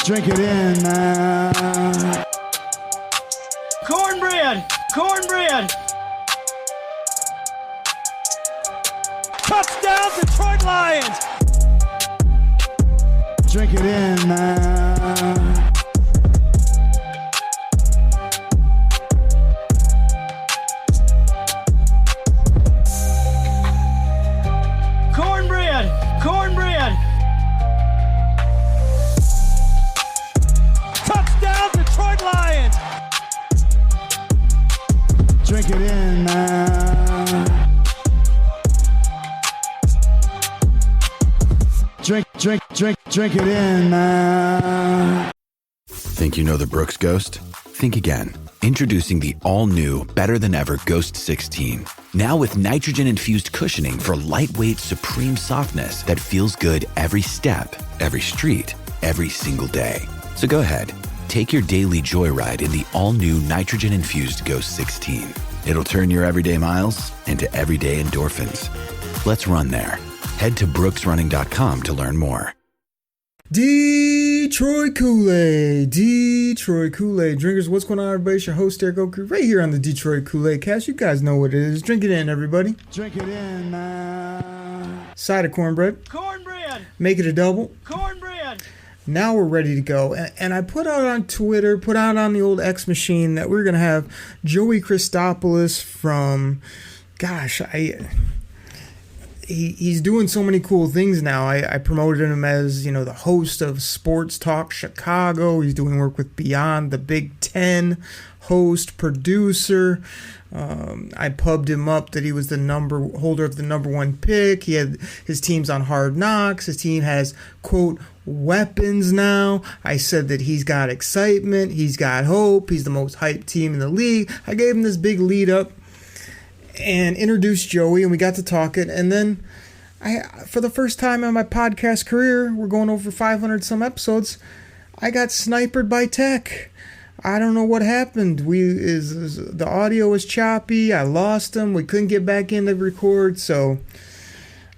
Drink it in, man. Cornbread! Cornbread! Touchdown, Detroit Lions! Drink it in, man. Cornbread! Cornbread! Touchdown, Detroit Lions! Drink it in, man. Drink it in, man. Think you know the Brooks Ghost? Think again. Introducing the all-new, better-than-ever Ghost 16. Now with nitrogen-infused cushioning for lightweight, supreme softness that feels good every step, every street, every single day. So go ahead, take your daily joyride in the all-new nitrogen-infused Ghost 16. It'll turn your everyday miles into everyday endorphins. Let's run there. Head to brooksrunning.com to learn more. Detroit Koolaid, drinkers. What's going on, everybody? It's your host, Eric Oakley, right here on the Detroit Koolaid Cast. You guys know what it is. Drink it in, everybody. Drink it in, man. Side of cornbread. Cornbread! Make it a double. Cornbread! Now we're ready to go. And I put out on Twitter, put out on the old X machine that we're going to have Joey Christopoulos from, he's doing so many cool things now. I promoted him as, the host of Sports Talk Chicago. He's doing work with Beyond the Big Ten, host, producer. I pubbed him up that he was the holder of the number one pick. He had his team's on Hard Knocks. His team has, quote, weapons now. I said that he's got excitement. He's got hope. He's the most hyped team in the league. I gave him this big lead up and introduced Joey, and we got to talking. And then for the first time in my podcast career, we're going over 500 some episodes, I got sniped by tech. I don't know what happened. The audio was choppy. I lost him. We couldn't get back in to record. So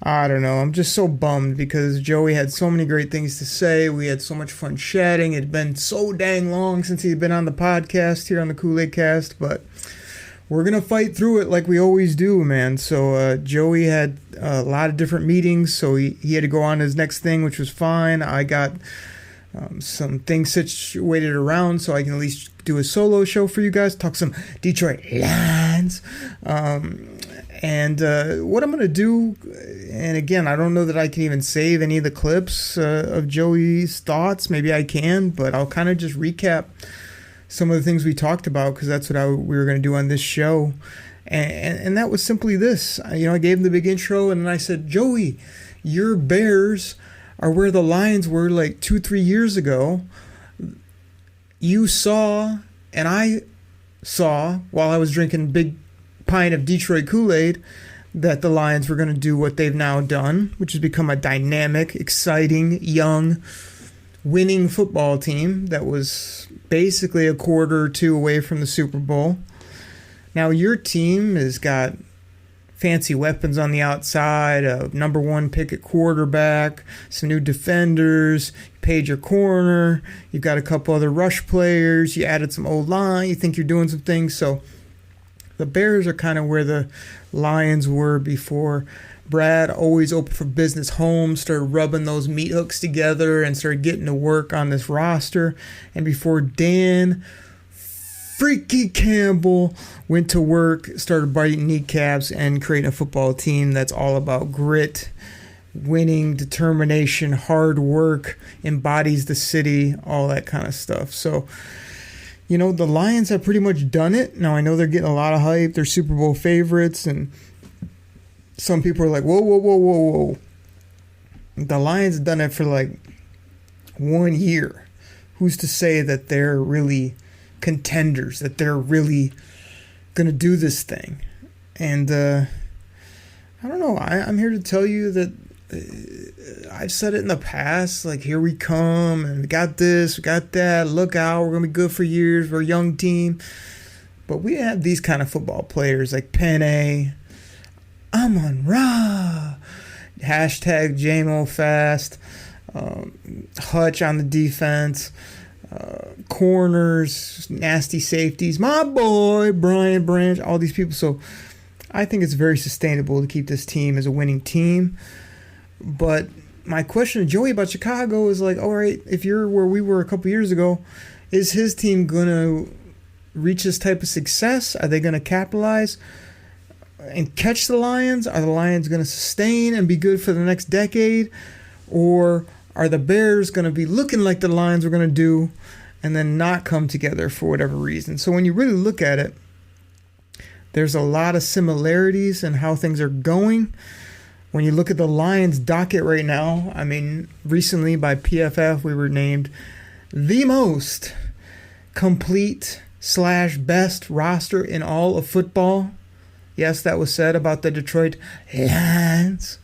I don't know. I'm just so bummed because Joey had so many great things to say. We had so much fun chatting. It had been so dang long since he'd been on the podcast here on the Koolaid Cast, but we're going to fight through it like we always do, man. So Joey had a lot of different meetings, so he had to go on his next thing, which was fine. I got some things situated around so I can at least do a solo show for you guys, talk some Detroit Lions. And what I'm going to do, and again, I don't know that I can even save any of the clips of Joey's thoughts. Maybe I can, but I'll kind of just recap some of the things we talked about because that's what we were going to do on this show. And that was simply this. I gave him the big intro, and then I said, Joey, your Bears are where the Lions were like 2-3 years ago. You saw, and I saw, while I was drinking a big pint of Detroit Kool-Aid, that the Lions were going to do what they've now done, which has become a dynamic, exciting, young, winning football team that was basically a quarter or two away from the Super Bowl. Now your team has got fancy weapons on the outside, a number one pick at quarterback, some new defenders, you paid your corner, you've got a couple other rush players, you added some O-line, you think you're doing some things. So the Bears are kind of where the Lions were before Brad, always open for business home, started rubbing those meat hooks together and started getting to work on this roster. And before Dan Freaky Campbell went to work, started biting kneecaps and creating a football team that's all about grit, winning, determination, hard work, embodies the city, all that kind of stuff. So, the Lions have pretty much done it. Now, I know they're getting a lot of hype. They're Super Bowl favorites, and some people are like, whoa. The Lions have done it for like 1 year. Who's to say that they're really contenders, that they're really going to do this thing? And I don't know. I'm here to tell you that I've said it in the past, like, here we come, and we got this, we got that, look out, we're going to be good for years, we're a young team. But we have these kind of football players like Penny, Amon Ra, hashtag JMO Fast. Hutch on the defense, corners, nasty safeties, my boy Brian Branch, all these people. So I think it's very sustainable to keep this team as a winning team. But my question to Joey about Chicago is like, all right, if you're where we were a couple years ago, is his team going to reach this type of success? Are they going to capitalize and catch the Lions? Are the Lions going to sustain and be good for the next decade? Or are the Bears going to be looking like the Lions were going to do and then not come together for whatever reason? So when you really look at it, there's a lot of similarities in how things are going. When you look at the Lions docket right now, I mean, recently by PFF, we were named the most complete / best roster in all of football. Yes, that was said about the Detroit Lions.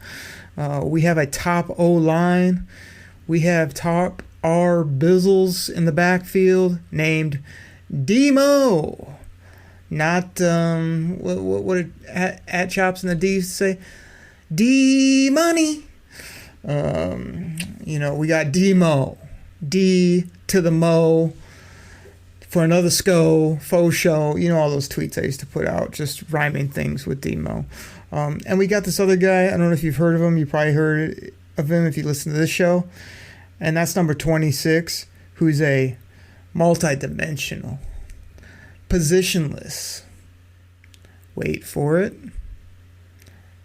We have a top O-line. We have top R Bizzles in the backfield named Demo. Not, what did at Chops and the D's say? D-Money. We got Demo. D to the Mo. For another SCO, faux show, all those tweets I used to put out, just rhyming things with Demo. And we got this other guy, I don't know if you've heard of him, you probably heard of him if you listen to this show, and that's number 26, who's a multi-dimensional, positionless, wait for it,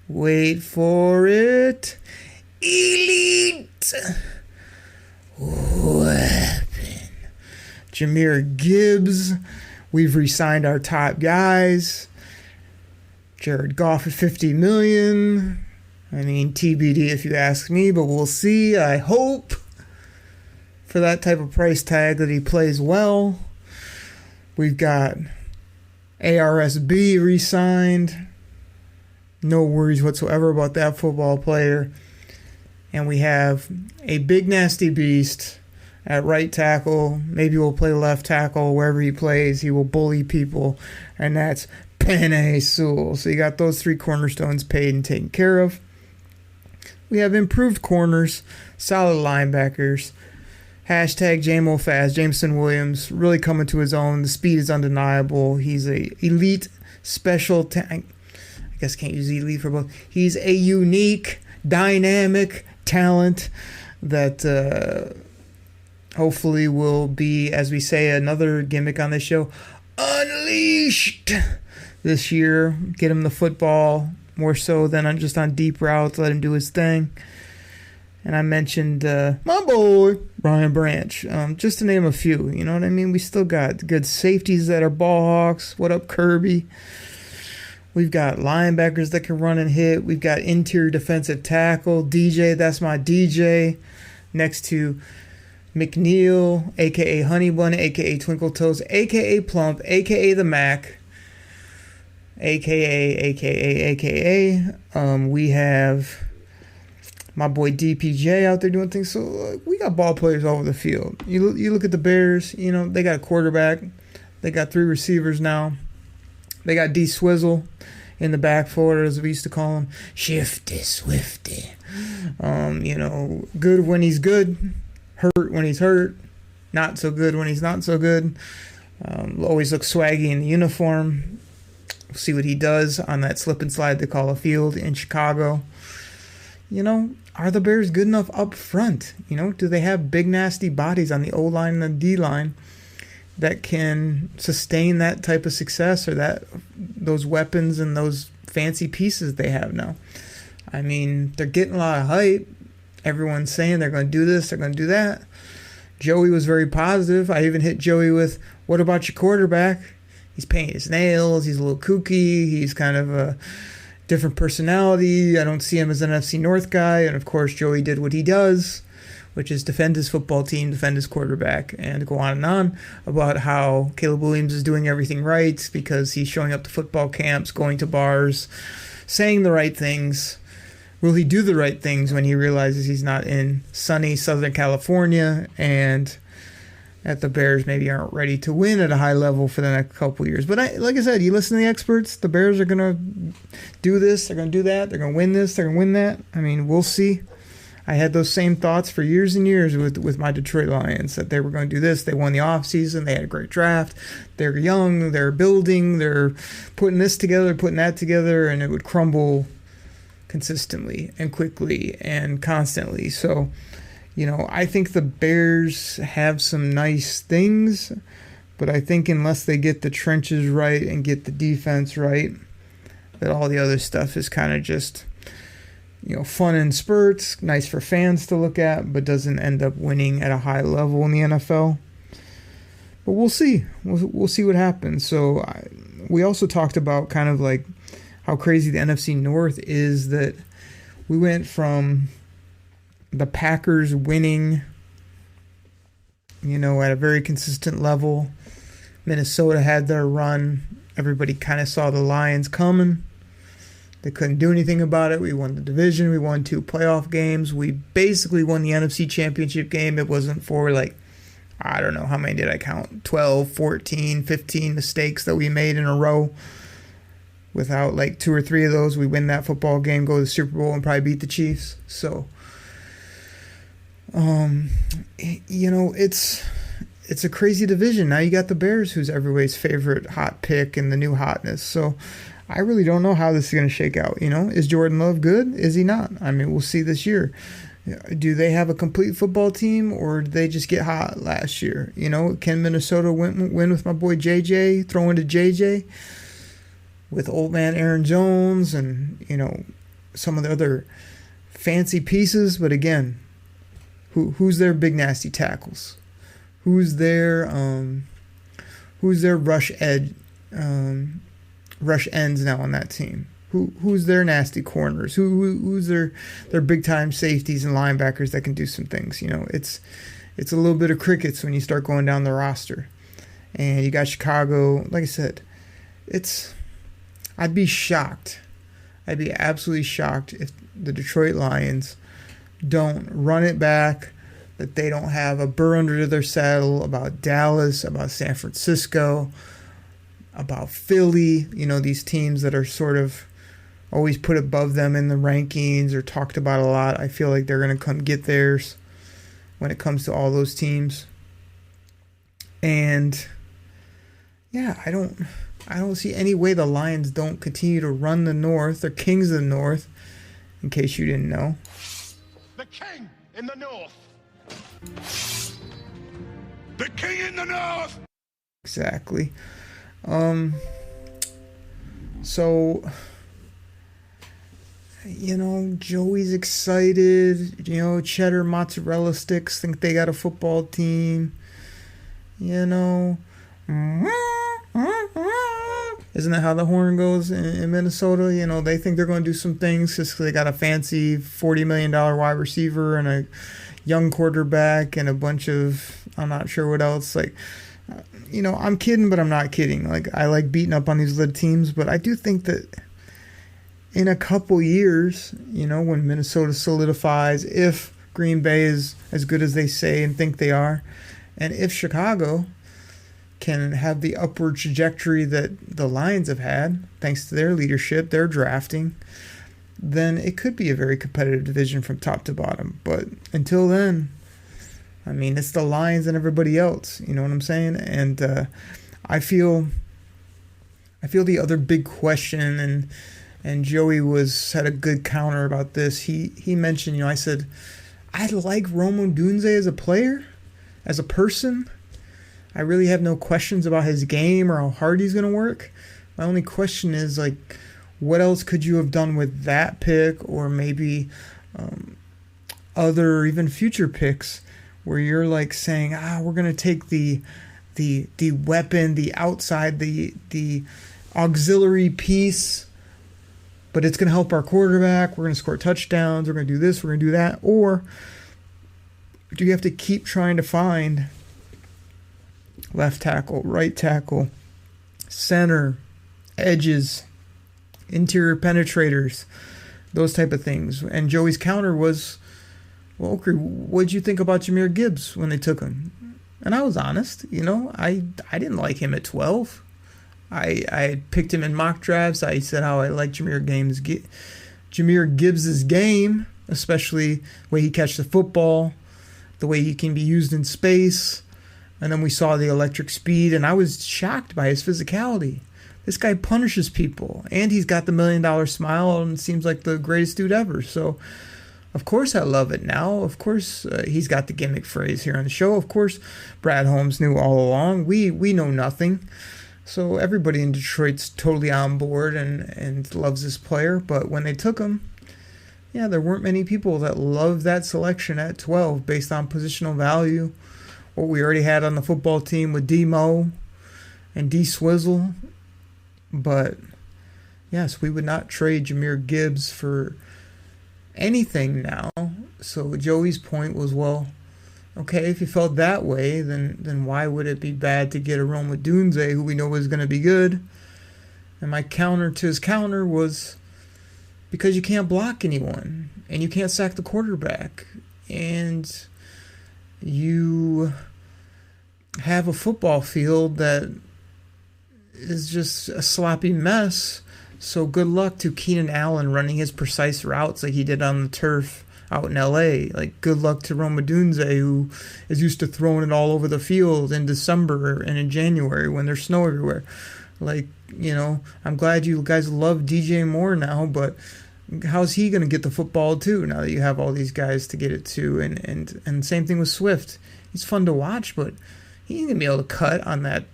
elite weapon. Jahmyr Gibbs. We've re-signed our top guys. Jared Goff at $50 million. I mean, TBD if you ask me, but we'll see. I hope for that type of price tag that he plays well. We've got ARSB re-signed. No worries whatsoever about that football player. And we have a big nasty beast at right tackle. Maybe we'll play left tackle. Wherever he plays, he will bully people. And that's Penei Sewell. So you got those three cornerstones paid and taken care of. We have improved corners, solid linebackers. Hashtag JMO Fast. Jameson Williams really coming to his own. The speed is undeniable. He's a elite special I guess can't use elite for both. He's a unique, dynamic talent that hopefully will be, as we say, another gimmick on this show, unleashed this year. Get him the football more so than just on deep routes. Let him do his thing. And I mentioned my boy, Brian Branch, just to name a few. You know what I mean? We still got good safeties that are ball hawks. What up, Kirby? We've got linebackers that can run and hit. We've got interior defensive tackle. DJ, that's my DJ. Next to McNeil, a.k.a. Honey Bun, a.k.a. Twinkle Toes, a.k.a. Plump, a.k.a. The Mac, a.k.a. We have my boy DPJ out there doing things. So we got ball players all over the field. You look at the Bears, they got a quarterback. They got 3 receivers now. They got D Swizzle in the backfield, as we used to call him. Shifty, swifty. Good when he's good. Hurt when he's hurt, not so good when he's not so good. Always looks swaggy in the uniform. We'll see what he does on that slip and slide they call a field in Chicago. Are the Bears good enough up front? Do they have big nasty bodies on the O-line and the D-line that can sustain that type of success or those weapons and those fancy pieces they have now? I mean, they're getting a lot of hype. Everyone's saying they're going to do this, they're going to do that. Joey was very positive. I even hit Joey with, what about your quarterback? He's painting his nails. He's a little kooky. He's kind of a different personality. I don't see him as an NFC North guy. And, of course, Joey did what he does, which is defend his football team, defend his quarterback, and go on and on about how Caleb Williams is doing everything right because he's showing up to football camps, going to bars, saying the right things. Will he do the right things when he realizes he's not in sunny Southern California and that the Bears maybe aren't ready to win at a high level for the next couple of years? But like I said, you listen to the experts, the Bears are going to do this, they're going to do that, they're going to win this, they're going to win that. I mean, we'll see. I had those same thoughts for years and years with my Detroit Lions, that they were going to do this. They won the offseason. They had a great draft. They're young. They're building. They're putting this together, putting that together, and it would crumble consistently and quickly and constantly. So, I think the Bears have some nice things, but I think unless they get the trenches right and get the defense right, that all the other stuff is kind of just, fun in spurts, nice for fans to look at, but doesn't end up winning at a high level in the NFL. But we'll see. We'll see what happens. So we also talked about kind of like how crazy the NFC North is, that we went from the Packers winning, at a very consistent level. Minnesota had their run. Everybody kind of saw the Lions coming. They couldn't do anything about it. We won the division. We won 2 playoff games. We basically won the NFC Championship game. It wasn't for I don't know, how many did I count? 12, 14, 15 mistakes that we made in a row. Without 2 or 3 of those, we win that football game, go to the Super Bowl, and probably beat the Chiefs. So, it's a crazy division. Now you got the Bears, who's everybody's favorite hot pick and the new hotness. So I really don't know how this is going to shake out. Is Jordan Love good? Is he not? I mean, we'll see this year. Do they have a complete football team, or did they just get hot last year? Can Minnesota win with my boy JJ, throw into JJ with old man Aaron Jones and, some of the other fancy pieces? But again, who's their big nasty tackles? Who's their rush ends now on that team? Who's their nasty corners? Who's their big time safeties and linebackers that can do some things? It's a little bit of crickets when you start going down the roster. And you got Chicago. Like I said, I'd be shocked. I'd be absolutely shocked if the Detroit Lions don't run it back, that they don't have a burr under their saddle about Dallas, about San Francisco, about Philly, these teams that are sort of always put above them in the rankings or talked about a lot. I feel like they're going to come get theirs when it comes to all those teams. And yeah, I don't see any way the Lions don't continue to run the North. They're kings of the North, in case you didn't know. The king in the North. The king in the North. Exactly. So, Joey's excited. Cheddar mozzarella sticks think they got a football team. Isn't that how the horn goes in Minnesota? They think they're going to do some things just because they got a fancy $40 million wide receiver and a young quarterback and a bunch of, I'm not sure what else. I'm kidding, but I'm not kidding. I like beating up on these little teams, but I do think that in a couple years, when Minnesota solidifies, if Green Bay is as good as they say and think they are, and if Chicago can have the upward trajectory that the Lions have had, thanks to their leadership, their drafting, then it could be a very competitive division from top to bottom. But until then, I mean, it's the Lions and everybody else. You know what I'm saying? And I feel the other big question, and Joey had a good counter about this. He mentioned, I said, I like Rome Odunze as a player, as a person. I really have no questions about his game or how hard he's going to work. My only question is, what else could you have done with that pick, or maybe other even future picks where you're saying, we're going to take the weapon, the outside, the auxiliary piece, but it's going to help our quarterback. We're going to score touchdowns. We're going to do this. We're going to do that. Or do you have to keep trying to find left tackle, right tackle, center, edges, interior penetrators, those type of things? And Joey's counter was, well, okay, what'd you think about Jahmyr Gibbs when they took him? And I was honest, I didn't like him at 12. I picked him in mock drafts. I said how I liked Jahmyr Gibbs' game, especially the way he catches the football, the way he can be used in space. And then we saw the electric speed, and I was shocked by his physicality. This guy punishes people, and he's got the $1 million smile and seems like the greatest dude ever. So, of course, I love it now. Of course, he's got the gimmick phrase here on the show. Of course, Brad Holmes knew all along. We know nothing. So everybody in Detroit's totally on board and loves this player. But when they took him, yeah, there weren't many people that loved that selection at 12 based on positional value. What we already had on the football team with D-Mo and D-Swizzle. But, yes, we would not trade Jahmyr Gibbs for anything now. So Joey's point was, well, okay, if you felt that way, then why would it be bad to get a Rome Odunze, who we know is going to be good? And my counter to his counter was because you can't block anyone, and you can't sack the quarterback, and you have a football field that is just a sloppy mess. So good luck to Keenan Allen running his precise routes like he did on the turf out in LA. Like, good luck to Rome Odunze, who is used to throwing it all over the field in December and in January when there's snow everywhere. Like, you know, I'm glad you guys love DJ Moore now, but how's he going to get the football too now that you have all these guys to get it to? And same thing with Swift. He's fun to watch, but he ain't going to be able to cut on that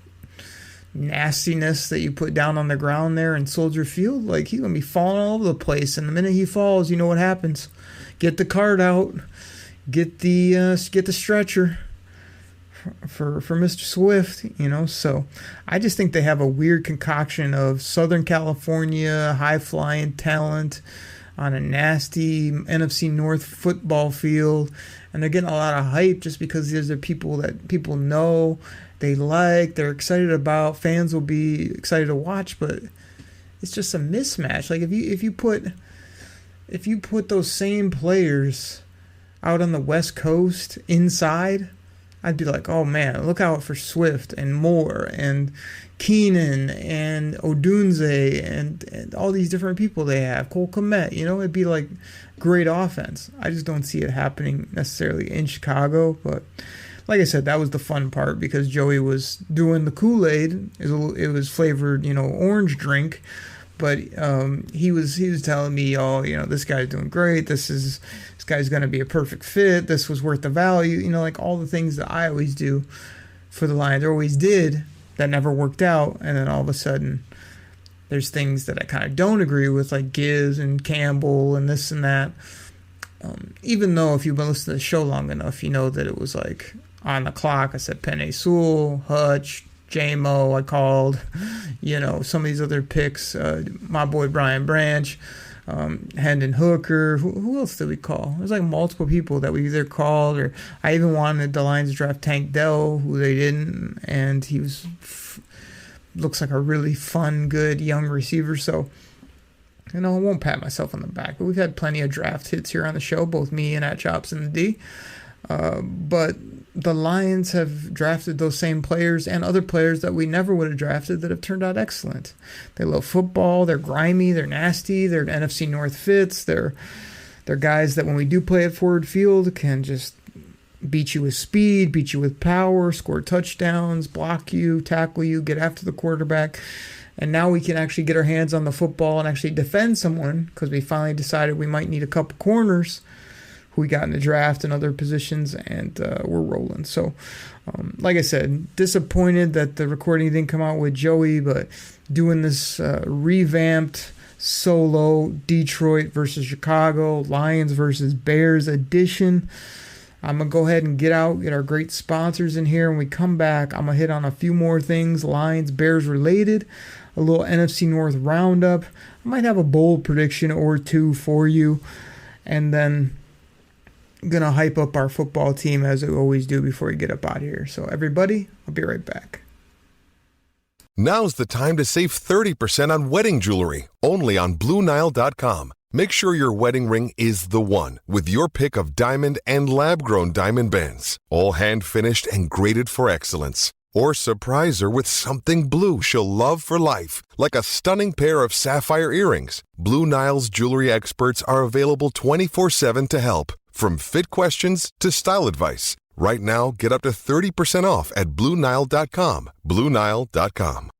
nastiness that you put down on the ground there in Soldier Field. Like, he's going to be falling all over the place, and the minute he falls, you know what happens. Get the cart out. Get the stretcher for Mr. Swift, you know. So I just think they have a weird concoction of Southern California high-flying talent on a nasty NFC North football field, and they're getting a lot of hype just because these are people that people know, they like, they're excited about, fans will be excited to watch, but it's just a mismatch. Like, if you put those same players out on the West Coast inside, I'd be like, oh man, look out for Swift and Moore and Keenan and Odunze and all these different people they have. Cole Kmet, you know, it'd be like great offense. I just don't see it happening necessarily in Chicago. But like I said, that was the fun part because Joey was doing the Kool-Aid. It was flavored, you know, orange drink. But he was telling me, oh, you know, this guy's doing great. This guy's going to be a perfect fit. This was worth the value. You know, like all the things that I always do for the Lions, or always did, that never worked out. And then all of a sudden, there's things that I kind of don't agree with, like Gibbs and Campbell and this and that. Even though if you've been listening to the show long enough, you know that it was like on the clock. I said Penei Sewell, Hutch, J-Mo, I called, you know, some of these other picks, my boy Brian Branch, Hendon Hooker, who else did we call? There's like multiple people that we either called, or I even wanted the Lions to draft Tank Dell, who they didn't, and he looks like a really fun, good young receiver. So, you know, I won't pat myself on the back, but we've had plenty of draft hits here on the show, both me and at Chops and the D. But the Lions have drafted those same players and other players that we never would have drafted that have turned out excellent. They love football. They're grimy. They're nasty. They're NFC North fits. They're guys that when we do play at Ford Field can just beat you with speed, beat you with power, score touchdowns, block you, tackle you, get after the quarterback. And now we can actually get our hands on the football and actually defend someone because we finally decided we might need a couple corners who we got in the draft and other positions, and we're rolling. So, like I said, disappointed that the recording didn't come out with Joey, but doing this revamped solo Detroit versus Chicago, Lions versus Bears edition. I'm going to go ahead and get our great sponsors in here. When we come back, I'm going to hit on a few more things, Lions, Bears related, a little NFC North roundup. I might have a bold prediction or two for you, and then gonna hype up our football team as we always do before we get up out of here. So everybody, I'll be right back. Now's the time to save 30% on wedding jewelry, only on BlueNile.com. Make sure your wedding ring is the one with your pick of diamond and lab-grown diamond bands, all hand-finished and graded for excellence. Or surprise her with something blue she'll love for life, like a stunning pair of sapphire earrings. Blue Nile's jewelry experts are available 24/7 to help, from fit questions to style advice. Right now, get up to 30% off at BlueNile.com. BlueNile.com.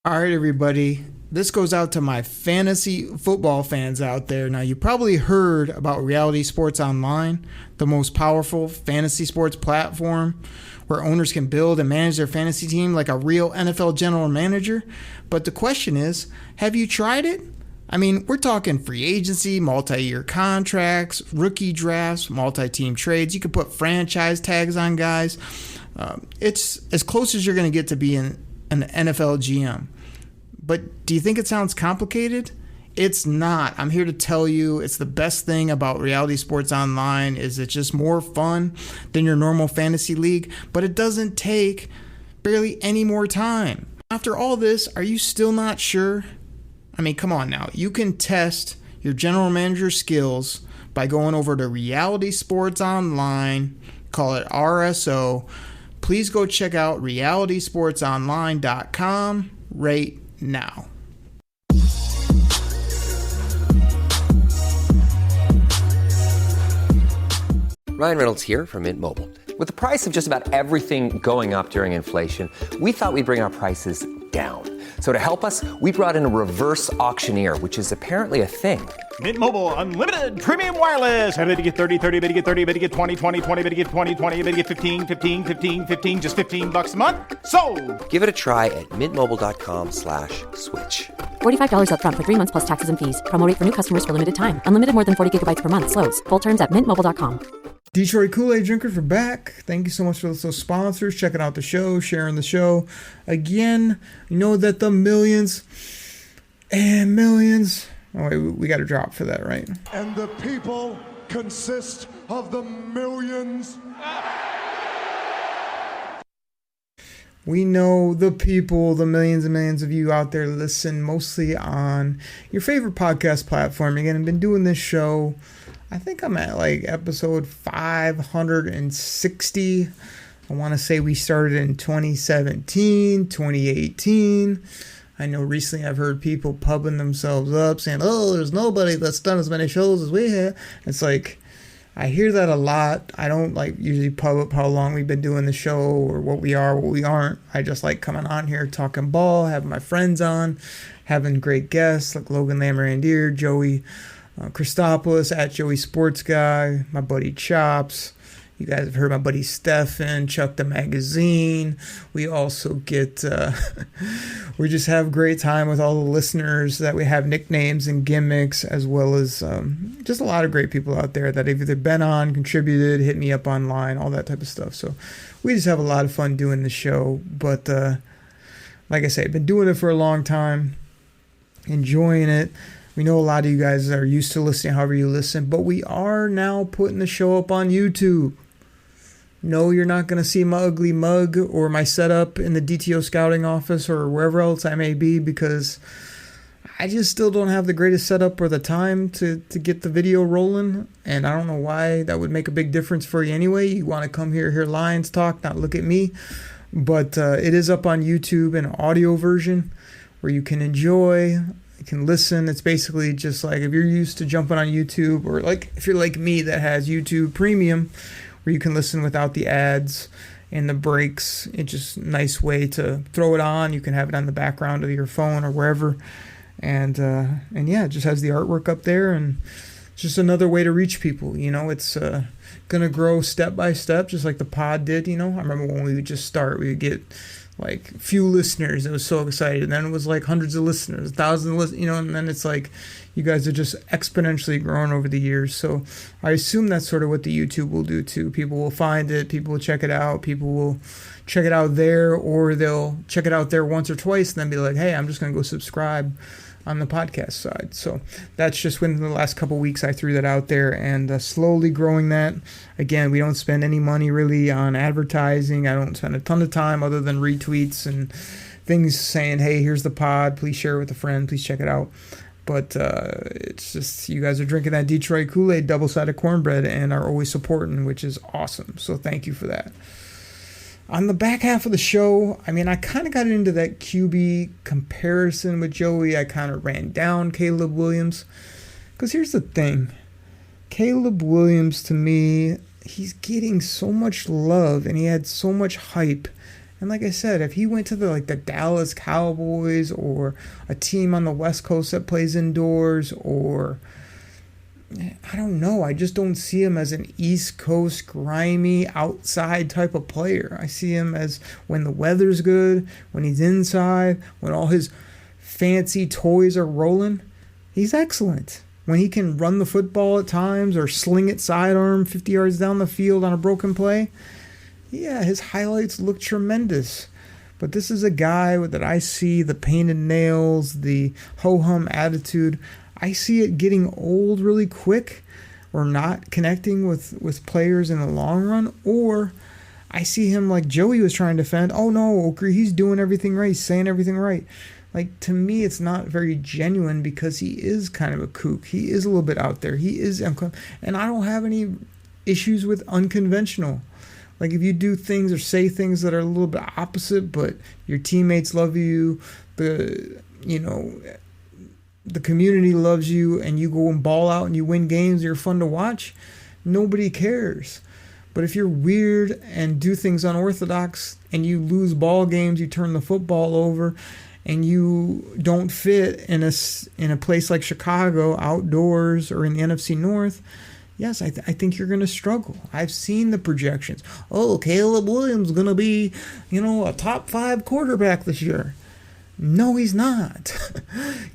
All right, everybody. This goes out to my fantasy football fans out there. Now, you probably heard about Reality Sports Online, the most powerful fantasy sports platform where owners can build and manage their fantasy team like a real NFL general manager. But the question is, have you tried it? I mean, we're talking free agency, multi-year contracts, rookie drafts, multi-team trades. You can put franchise tags on guys. It's as close as you're going to get to being an NFL GM. But do you think it sounds complicated? It's not. I'm here to tell you it's the best thing about Reality Sports Online is it's just more fun than your normal fantasy league, but it doesn't take barely any more time. After all this, are you still not sure? I mean, come on now. You can test your general manager skills by going over to Reality Sports Online, call it RSO. Please go check out realitysportsonline.com right now. Ryan Reynolds here from Mint Mobile. With the price of just about everything going up during inflation, we thought we'd bring our prices down. So to help us, we brought in a reverse auctioneer, which is apparently a thing. Mint Mobile Unlimited Premium Wireless. How to get 30, 30, bit to get 30, bit to get 20, 20, 20, bit to get 20, 20, bit to get 15, 15, 15, 15, just $15 a month? Sold! Give it a try at mintmobile.com/switch. $45 up front for 3 months plus taxes and fees. Promo rate for new customers for limited time. Unlimited more than 40 gigabytes per month. Slows full terms at mintmobile.com. Detroit Koolaid drinkers are back. Thank you so much for those sponsors, checking out the show, sharing the show. Again, you know that the millions and millions... Oh, wait, we got a drop for that, right? And the people consist of the millions. We know the people, the millions and millions of you out there listen mostly on your favorite podcast platform. Again, I've been doing this show... I think I'm at like episode 560. I want to say we started in 2017, 2018. I know recently I've heard people pubbing themselves up saying, oh, there's nobody that's done as many shows as we have. It's like, I hear that a lot. I don't like usually pub up how long we've been doing the show or what we are, what we aren't. I just like coming on here, talking ball, having my friends on, having great guests like Logan Lamorandier, Joey Christopoulos, at Joey Sports Guy, my buddy Chops. You guys have heard my buddy Stefan, Chuck the Magazine. We also get, we just have great time with all the listeners that we have nicknames and gimmicks, as well as just a lot of great people out there that have either been on, contributed, hit me up online, all that type of stuff. So we just have a lot of fun doing the show. But like I say, I've been doing it for a long time, enjoying it. We know a lot of you guys are used to listening however you listen, but we are now putting the show up on YouTube. No, you're not going to see my ugly mug or my setup in the DTO scouting office or wherever else I may be, because I just still don't have the greatest setup or the time to get the video rolling, and I don't know why that would make a big difference for you anyway. You want to come here, hear Lions talk, not look at me. But it is up on YouTube in audio version where you can enjoy. You can listen. It's basically just like if you're used to jumping on YouTube, or like if you're like me that has YouTube Premium, where you can listen without the ads and the breaks. It's just a nice way to throw it on. You can have it on the background of your phone or wherever. And yeah, it just has the artwork up there, and it's just another way to reach people. You know, it's gonna grow step by step, just like the pod did. You know, I remember when we would just start, we would get like few listeners. It was so excited. And then it was like hundreds of listeners, thousands of listeners, you know, and then it's like you guys are just exponentially growing over the years. So I assume that's sort of what the YouTube will do too. People will find it, people will check it out, people will check it out there, or they'll check it out there once or twice and then be like, hey, I'm just going to go subscribe on the podcast side. So that's just within the last couple weeks I threw that out there, and slowly growing that. Again, we don't spend any money really on advertising. I don't spend a ton of time other than retweets and things saying, hey, here's the pod, please share it with a friend, please check it out. But it's just you guys are drinking that Detroit Koolaid double-sided cornbread and are always supporting, which is awesome. So thank you for that. On the back half of the show, I mean, I kind of got into that QB comparison with Joey. I kind of ran down Caleb Williams. Because here's the thing. Caleb Williams, to me, he's getting so much love and he had so much hype. And like I said, if he went to the Dallas Cowboys or a team on the West Coast that plays indoors, or I don't know, I just don't see him as an East Coast grimy outside type of player. I see him as when the weather's good, when he's inside, when all his fancy toys are rolling, he's excellent. When he can run the football at times or sling it sidearm 50 yards down the field on a broken play, yeah, his highlights look tremendous. But this is a guy that I see the painted nails, the ho-hum attitude. I see it getting old really quick, or not connecting with players in the long run. Or I see him like Joey was trying to defend. Oh no, Oakley, he's doing everything right. He's saying everything right. Like, to me, it's not very genuine because he is kind of a kook. He is a little bit out there. He is, and I don't have any issues with unconventional. Like, if you do things or say things that are a little bit opposite, but your teammates love you, the community loves you, and you go and ball out and you win games, you're fun to watch, nobody cares. But if you're weird and do things unorthodox and you lose ball games, you turn the football over, and you don't fit in a place like Chicago, outdoors, or in the NFC North, yes, I think you're going to struggle. I've seen the projections. Oh, Caleb Williams is going to be, a top 5 quarterback this year. No, he's not.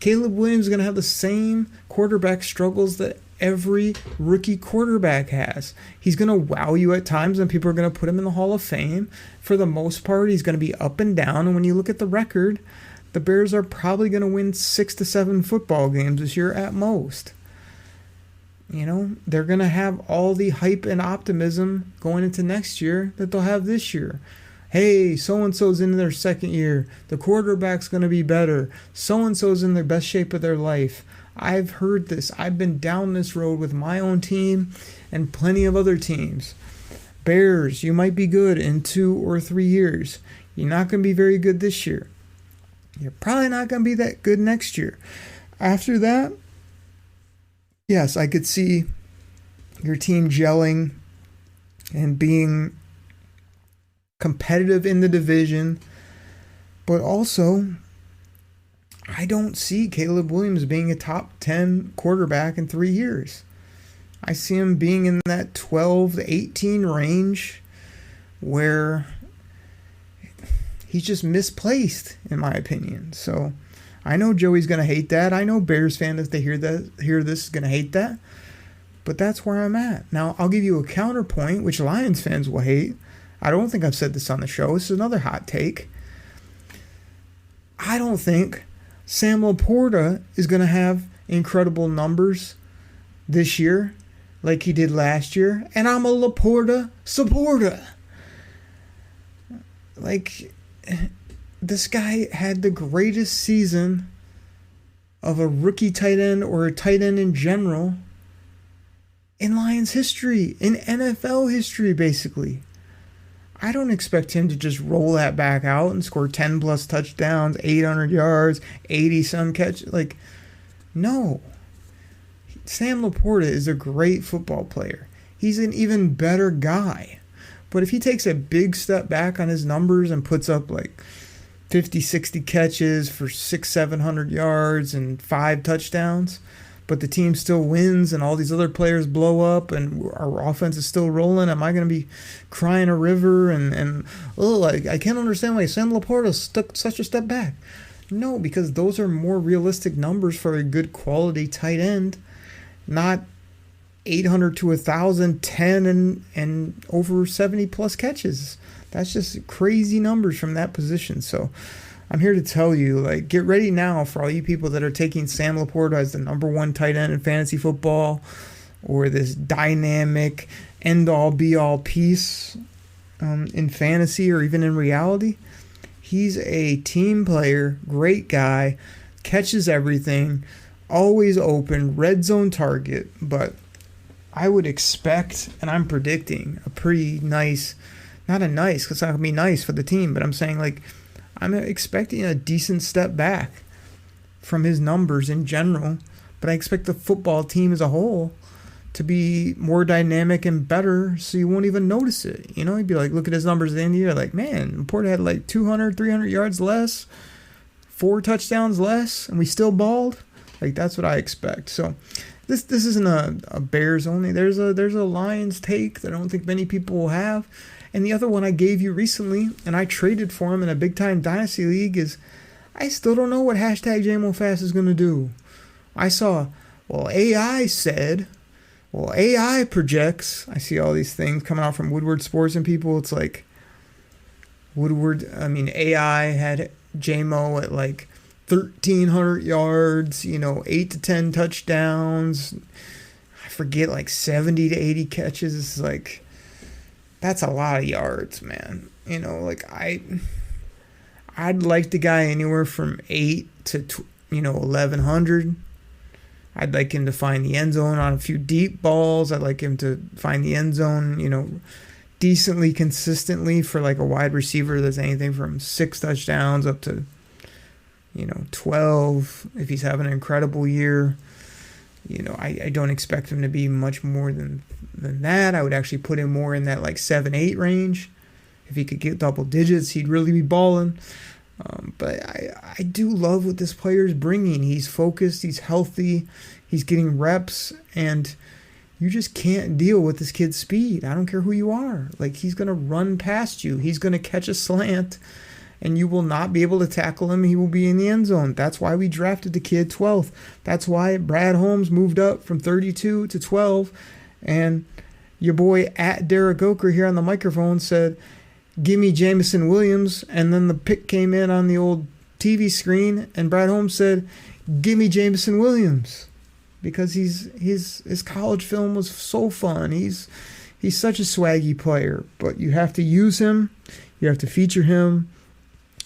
Caleb Williams is going to have the same quarterback struggles that every rookie quarterback has. He's going to wow you at times, and people are going to put him in the Hall of Fame. For the most part, he's going to be up and down, and when you look at the record, the Bears are probably going to win 6 to 7 football games this year at most. They're going to have all the hype and optimism going into next year that they'll have this year. Hey, so-and-so's in their second year. The quarterback's going to be better. So-and-so's in their best shape of their life. I've heard this. I've been down this road with my own team and plenty of other teams. Bears, you might be good in 2 or 3 years. You're not going to be very good this year. You're probably not going to be that good next year. After that, yes, I could see your team gelling and being competitive in the division. But also, I don't see Caleb Williams being a top 10 quarterback in 3 years. I see him being in that 12 to 18 range where he's just misplaced, in my opinion. So I know Joey's going to hate that. I know Bears fans, if they hear this, is going to hate that. But that's where I'm at. Now, I'll give you a counterpoint, which Lions fans will hate. I don't think I've said this on the show. This is another hot take. I don't think Sam Laporta is going to have incredible numbers this year like he did last year. And I'm a Laporta supporter. Like, this guy had the greatest season of a rookie tight end or a tight end in general in Lions history, in NFL history, basically. I don't expect him to just roll that back out and score 10 plus touchdowns, 800 yards, 80 some catch. Like, no. Sam Laporta is a great football player. He's an even better guy. But if he takes a big step back on his numbers and puts up like 50, 60 catches for 600-700 yards and 5 touchdowns, but the team still wins and all these other players blow up and our offense is still rolling, am I going to be crying a river I can't understand why Sam Laporta took such a step back? No, because those are more realistic numbers for a good quality tight end, not 800 to 1,000, 10 and over 70 plus catches. That's just crazy numbers from that position. So I'm here to tell you, like, get ready now for all you people that are taking Sam Laporta as the number 1 tight end in fantasy football, or this dynamic end-all be-all piece in fantasy or even in reality. He's a team player, great guy, catches everything, always open, red zone target, but I would expect, and I'm predicting, a pretty nice, not a nice, because it's not going to be nice for the team, but I'm saying, like, I'm expecting a decent step back from his numbers in general, but I expect the football team as a whole to be more dynamic and better, so you won't even notice it. You know, you'd be like, look at his numbers at the end of the year, like, man, Laporta had like 200, 300 yards less, 4 touchdowns less, and we still balled. Like, that's what I expect. So this isn't a Bears only. There's a Lions take that I don't think many people will have. And the other one I gave you recently, and I traded for him in a big-time Dynasty League, is I still don't know what hashtag JMOFast is going to do. I saw, AI projects. I see all these things coming out from Woodward Sports and people. It's like, AI had JMO at like 1,300 yards, 8 to 10 touchdowns. I forget, like 70 to 80 catches. It's like, that's a lot of yards, man. I'd like the guy anywhere from 8 to 1,100. I'd like him to find the end zone on a few deep balls. I'd like him to find the end zone, decently consistently for like a wide receiver that's anything from 6 touchdowns up to 12 if he's having an incredible year. I don't expect him to be much more than that. I would actually put him more in that like 7-8 range. If he could get double digits, he'd really be balling. But I do love what this player is bringing. He's focused, he's healthy, he's getting reps, and you just can't deal with this kid's speed. I don't care who you are. Like, he's going to run past you. He's going to catch a slant, and you will not be able to tackle him. He will be in the end zone. That's why we drafted the kid 12th. That's why Brad Holmes moved up from 32 to 12. And your boy at Derek Oker here on the microphone said, give me Jameson Williams. And then the pick came in on the old TV screen, and Brad Holmes said, give me Jameson Williams. Because his college film was so fun. He's such a swaggy player. But you have to use him. You have to feature him.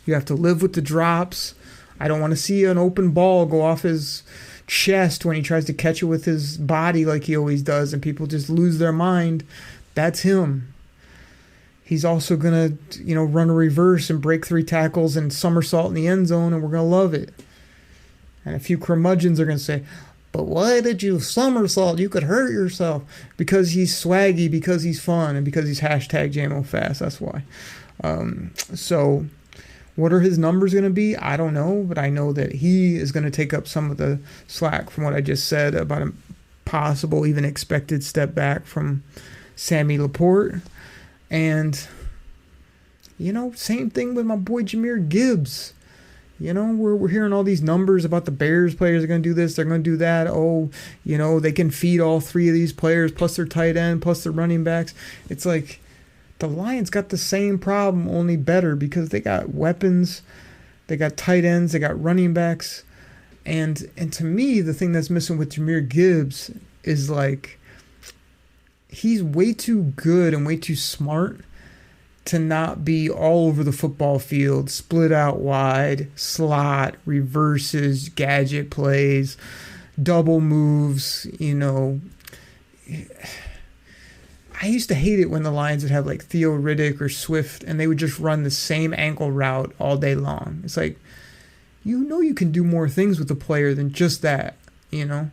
You have to live with the drops. I don't want to see an open ball go off his chest when he tries to catch it with his body like he always does, and people just lose their mind. That's him. He's also going to, run a reverse and break 3 tackles and somersault in the end zone, and we're going to love it. And a few curmudgeons are going to say, but why did you somersault? You could hurt yourself. Because he's swaggy, because he's fun, and because he's hashtag JMOFast. That's why. So what are his numbers going to be? I don't know, but I know that he is going to take up some of the slack from what I just said about a possible, even expected step back from Sammy Laporte. And, same thing with my boy Jahmyr Gibbs. We're hearing all these numbers about the Bears players are going to do this, they're going to do that. Oh, they can feed all 3 of these players, plus their tight end, plus their running backs. It's like the Lions got the same problem, only better, because they got weapons, they got tight ends, they got running backs. And to me, the thing that's missing with Jahmyr Gibbs is like, he's way too good and way too smart to not be all over the football field, split out wide, slot, reverses, gadget plays, double moves. I used to hate it when the Lions would have like Theo Riddick or Swift, and they would just run the same ankle route all day long. It's like, you can do more things with a player than just that, And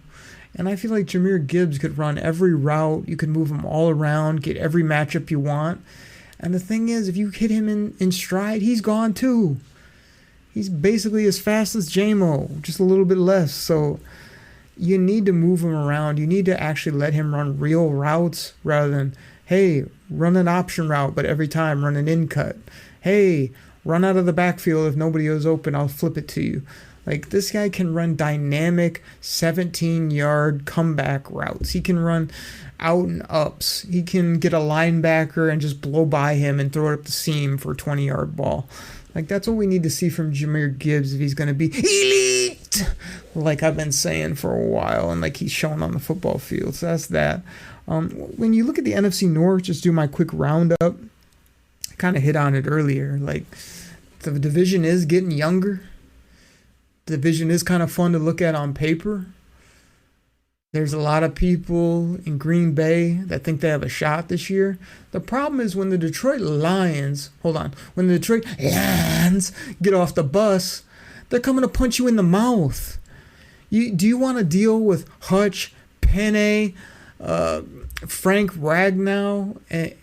I feel like Jahmyr Gibbs could run every route. You could move him all around, get every matchup you want. And the thing is, if you hit him in stride, he's gone too. He's basically as fast as JMO, just a little bit less. So you need to move him around. You need to actually let him run real routes rather than, hey, run an option route, but every time run an in cut. Hey, run out of the backfield. If nobody is open, I'll flip it to you. Like, this guy can run dynamic 17-yard comeback routes. He can run out and ups. He can get a linebacker and just blow by him and throw it up the seam for a 20-yard ball. Like, that's what we need to see from Jahmyr Gibbs if he's going to be elite, like I've been saying for a while, and like he's shown on the football field. So that's that. When you look at the NFC North, just do my quick roundup. I kind of hit on it earlier. Like, the division is getting younger. The division is kind of fun to look at on paper. There's a lot of people in Green Bay that think they have a shot this year. The problem is when the Detroit Lions get off the bus, they're coming to punch you in the mouth. Do you want to deal with Hutch, Penne, Frank Ragnow,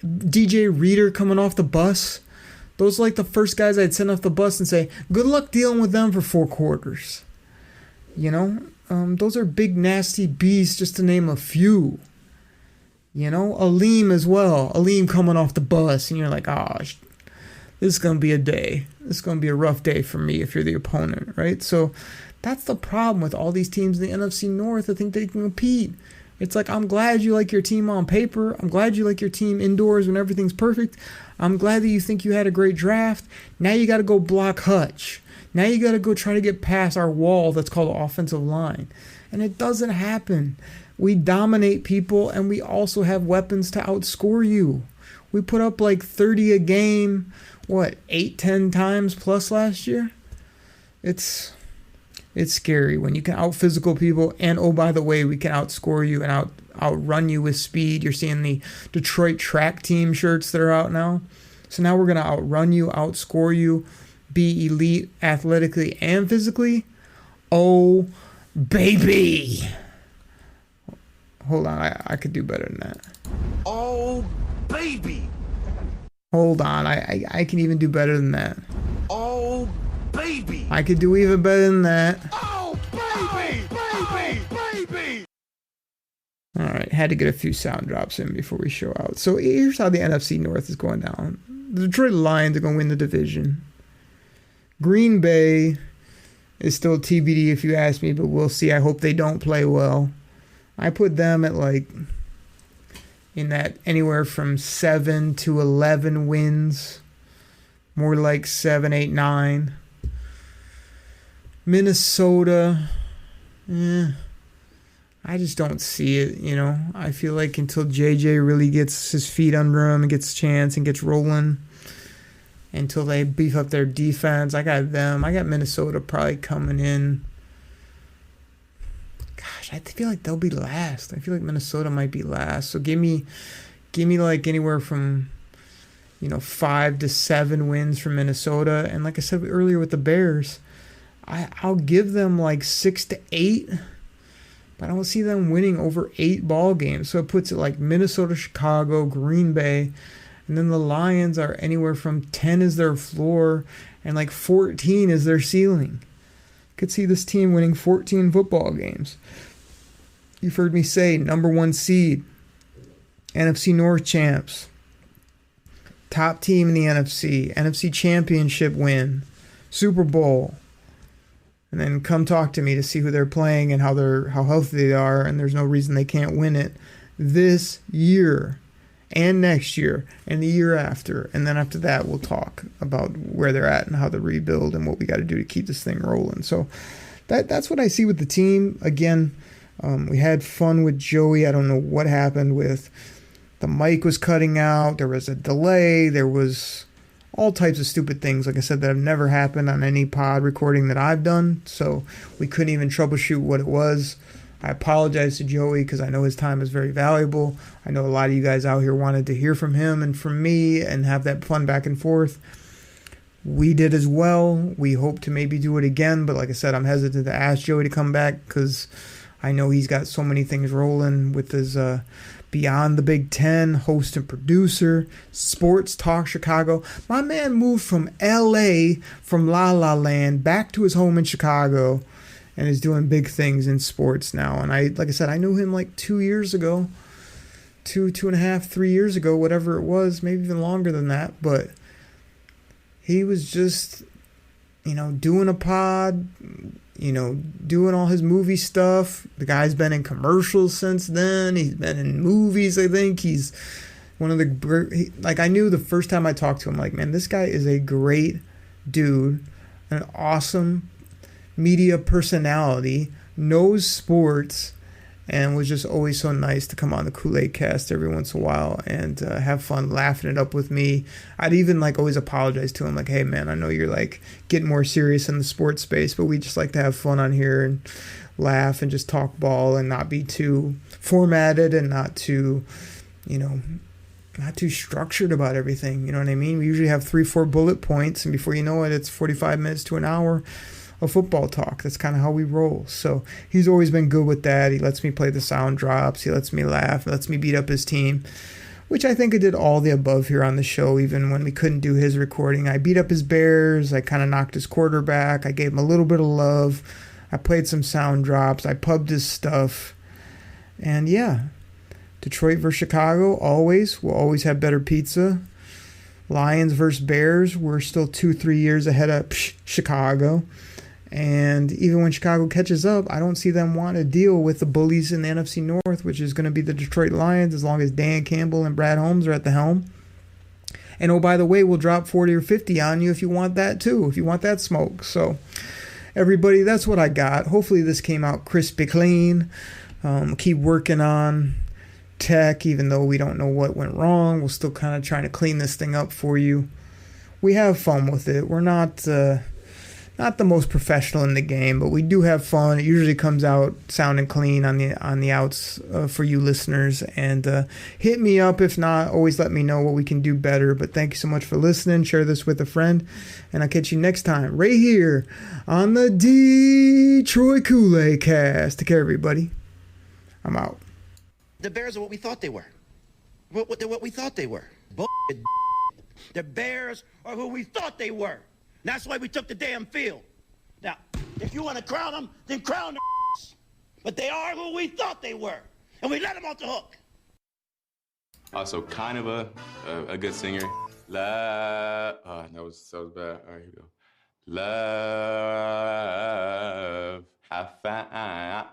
DJ Reader coming off the bus? Those are like the first guys I'd send off the bus and say, good luck dealing with them for 4 quarters. You know? Those are big, nasty beasts, just to name a few. You know, Aleem as well. Aleem coming off the bus, and you're like, this is going to be a day. This is going to be a rough day for me if you're the opponent, right? So that's the problem with all these teams in the NFC North that think they can compete. It's like, I'm glad you like your team on paper. I'm glad you like your team indoors when everything's perfect. I'm glad that you think you had a great draft. Now you got to go block Hutch. Now you got to go try to get past our wall that's called offensive line. And it doesn't happen. We dominate people, and we also have weapons to outscore you. We put up like 30 a game, 8-10 times plus last year? It's scary when you can out-physical people, and oh, by the way, we can outscore you and outrun you with speed. You're seeing the Detroit track team shirts that are out now. So now we're going to outrun you, outscore you, be elite athletically and physically. Oh, baby. Hold on, I could do better than that. Oh, baby. Hold on, I can even do better than that. Oh, baby. I could do even better than that. Oh, baby. All right, had to get a few sound drops in before we show out. So here's how the NFC North is going down. The Detroit Lions are going to win the division. Green Bay is still TBD if you ask me, but we'll see. I hope they don't play well. I put them at in that anywhere from 7 to 11 wins. More like 7, 8, 9. Minnesota, I just don't see it, you know. I feel like until JJ really gets his feet under him and gets a chance and gets rolling, until they beef up their defense, I got Minnesota probably coming in. Gosh, I feel like they'll be last. I feel like Minnesota might be last. So give me like anywhere from 5 to 7 wins from Minnesota. And like I said earlier with the Bears, I'll give them like 6 to 8. But I don't see them winning over 8 ball games. So it puts it like Minnesota, Chicago, Green Bay. And then the Lions are anywhere from 10 is their floor and like 14 is their ceiling. Could see this team winning 14 football games. You've heard me say number 1 seed, NFC North champs, top team in the NFC championship win, Super Bowl. And then come talk to me to see who they're playing and how healthy they are, and there's no reason they can't win it this year and next year and the year after. And then after that, we'll talk about where they're at and how to rebuild and what we got to do to keep this thing rolling. So that's what I see with the team. Again, we had fun with Joey. I don't know what happened with the mic was cutting out. There was a delay. There was all types of stupid things, like I said, that have never happened on any pod recording that I've done. So we couldn't even troubleshoot what it was. I apologize to Joey because I know his time is very valuable. I know a lot of you guys out here wanted to hear from him and from me and have that fun back and forth. We did as well. We hope to maybe do it again. But like I said, I'm hesitant to ask Joey to come back because I know he's got so many things rolling with his Beyond the Big Ten, host and producer, Sports Talk Chicago. My man moved from L.A., from La La Land, back to his home in Chicago and is doing big things in sports now. And like I said, I knew him like 2 years ago, 2.5, 3 years ago, whatever it was, maybe even longer than that. But he was just, doing a pod, doing all his movie stuff. The guy's been in commercials since then. He's been in movies, I think. He's one of the, I knew the first time I talked to him, like, man, this guy is a great dude, an awesome media personality, knows sports, and was just always so nice to come on the Koolaid Cast every once in a while and have fun laughing it up with me. I'd even always apologize to him, like, hey man, I know you're getting more serious in the sports space, but we just like to have fun on here and laugh and just talk ball and not be too formatted and not too, not too structured about everything. You know what I mean? We usually have 3-4 bullet points, and before you know it, it's 45 minutes to an hour of football talk. That's kind of how we roll. So he's always been good with that. He lets me play the sound drops. He lets me laugh. He lets me beat up his team, which I think I did all the above here on the show, even when we couldn't do his recording. I beat up his Bears. I kind of knocked his quarterback. I gave him a little bit of love. I played some sound drops. I pubbed his stuff. And yeah, Detroit versus Chicago, always. We'll always have better pizza. Lions versus Bears, we're still 2-3 years ahead of Chicago. And even when Chicago catches up, I don't see them want to deal with the bullies in the NFC North, which is going to be the Detroit Lions, as long as Dan Campbell and Brad Holmes are at the helm. And oh, by the way, we'll drop 40 or 50 on you if you want that too, if you want that smoke. So everybody, that's what I got. Hopefully this came out crispy clean. Keep working on tech, even though we don't know what went wrong. We're still kind of trying to clean this thing up for you. We have fun with it. We're not the most professional in the game, but we do have fun. It usually comes out sounding clean on the outs for you listeners. And hit me up. If not, always let me know what we can do better. But thank you so much for listening. Share this with a friend. And I'll catch you next time right here on the Detroit Koolaid Cast. Take care, everybody. I'm out. The Bears are what we thought they were. They're what we thought they were. Bullshit. The Bears are who we thought they were. That's why we took the damn field. Now, if you want to crown them, then crown them. But they are who we thought they were. And we let them off the hook. Also kind of a good singer. Love. Oh, that was bad. All right, here we go. Love. I found.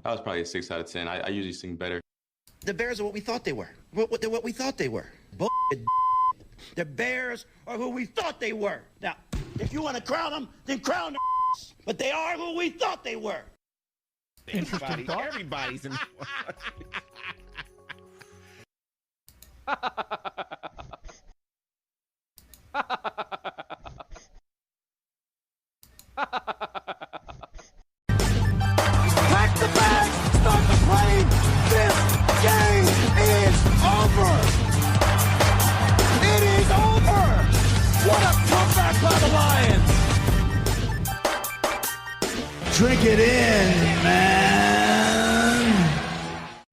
That was probably a 6 out of 10. I usually sing better. The Bears are what we thought they were. They're what we thought they were. Bullshit. The Bears are who we thought they were. Now, if you want to crown them, then crown them. But they are who we thought they were. Interesting thought. Everybody's in. Pack the bags, start the plane. This game is over. It is over. What a comeback by the Lions. Drink it in, man.